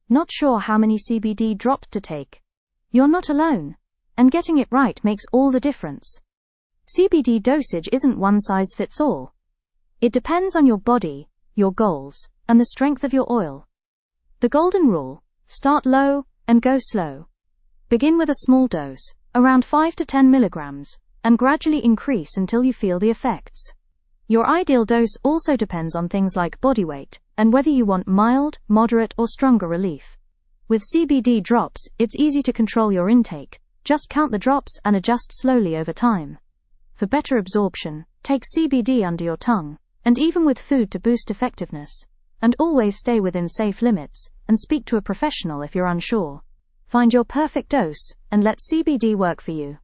Not sure how many CBD drops to take? You're not alone. And getting it right makes all the difference. CBD dosage isn't one size fits all. It depends on your body, your goals, and the strength of your oil. The golden rule: start low and go slow. Begin with a small dose, around 5 to 10 milligrams, and gradually increase until you feel the effects. Your ideal dose also depends on things like body weight and whether you want mild, moderate, or stronger relief. With CBD drops, it's easy to control your intake. Just count the drops and adjust slowly over time. For better absorption, take CBD under your tongue, and even with food to boost effectiveness. And always stay within safe limits, and speak to a professional if you're unsure. Find your perfect dose, and let CBD work for you.